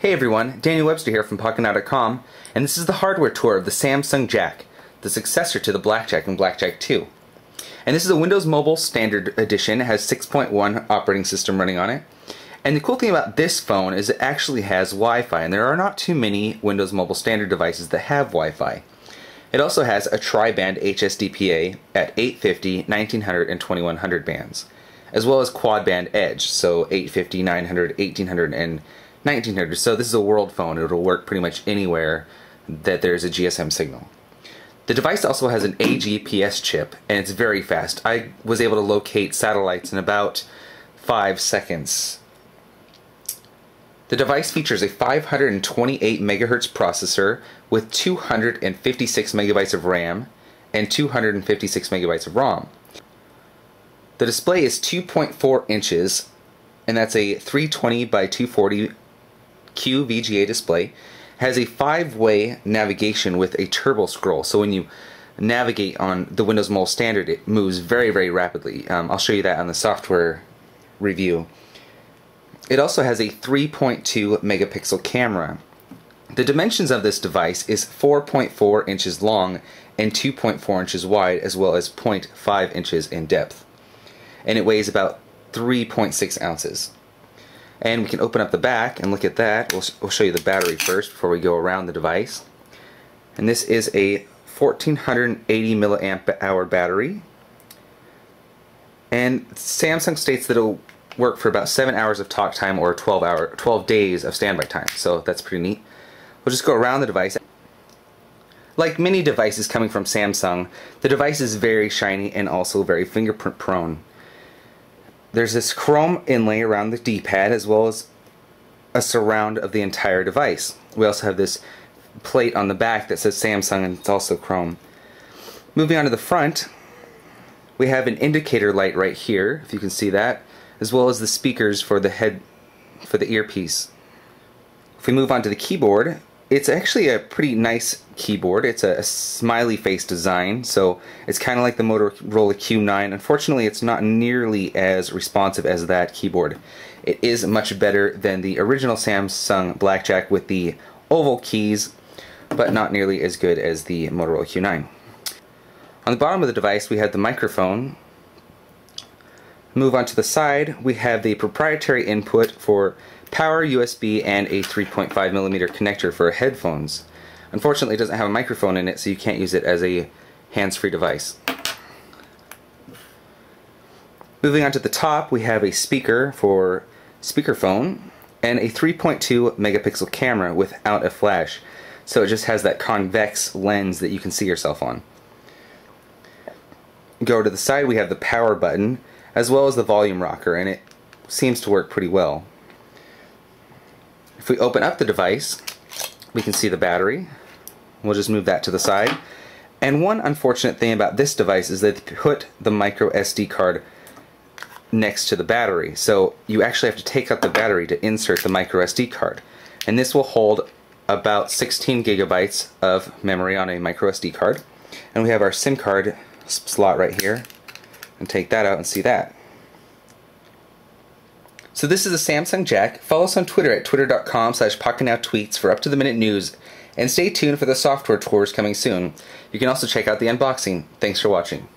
Hey everyone, Daniel Webster here from Pocketnow.com, and this is the hardware tour of the Samsung Jack, the successor to the Blackjack and Blackjack 2. And this is a Windows Mobile Standard Edition. It has 6.1 operating system running on it. And the cool thing about this phone is it actually has Wi-Fi, and there are not too many Windows Mobile Standard devices that have Wi-Fi. It also has a tri-band HSDPA at 850, 1900, and 2100 bands, as well as quad-band Edge, so 850, 900, 1800, and 1900. So this is a world phone. It'll work pretty much anywhere that there's a GSM signal. The device also has an AGPS chip, and it's very fast. I was able to locate satellites in about 5 seconds. The device features a 528 megahertz processor with 256 megabytes of RAM and 256 megabytes of ROM. The display is 2.4 inches, and that's a 320 by 240 QVGA display. Has a 5-way navigation with a turbo scroll, so when you navigate on the Windows Mobile Standard, it moves very, very rapidly. I'll show you that on the software review. It also has a 3.2 megapixel camera. The dimensions of this device is 4.4 inches long and 2.4 inches wide, as well as 0.5 inches in depth. And it weighs about 3.6 ounces. And we can open up the back and look at that. We'll show you the battery first before we go around the device. And this is a 1480 milliamp hour battery. And Samsung states that it'll work for about 7 hours of talk time or 12 days of standby time. So that's pretty neat. We'll just go around the device. Like many devices coming from Samsung, the device is very shiny and also very fingerprint prone. There's this chrome inlay around the D-pad, as well as a surround of the entire device. We also have this plate on the back that says Samsung, and it's also chrome. Moving on to the front, we have an indicator light right here, if you can see that, as well as the speakers for the earpiece. If we move on to the keyboard, it's actually a pretty nice keyboard. It's a smiley face design, so it's kind of like the Motorola Q9. Unfortunately, it's not nearly as responsive as that keyboard. It is much better than the original Samsung Blackjack with the oval keys, but not nearly as good as the Motorola Q9. On the bottom of the device, we have the microphone. Move on to the side, we have the proprietary input for power, USB, and a 3.5mm connector for headphones. Unfortunately, it doesn't have a microphone in it, so you can't use it as a hands-free device. Moving on to the top, we have a speaker for speakerphone and a 3.2 megapixel camera without a flash. So it just has that convex lens that you can see yourself on. Go to the side, we have the power button as well as the volume rocker, and it seems to work pretty well. If we open up the device, we can see the battery. We'll just move that to the side. And one unfortunate thing about this device is that they put the micro SD card next to the battery. So you actually have to take out the battery to insert the micro SD card. And this will hold about 16 gigabytes of memory on a micro SD card. And we have our SIM card slot right here. And take that out and see that. So this is a Samsung Jack. Follow us on Twitter at twitter.com/PocketnowTweets for up-to-the-minute news. And stay tuned for the software tours coming soon. You can also check out the unboxing. Thanks for watching.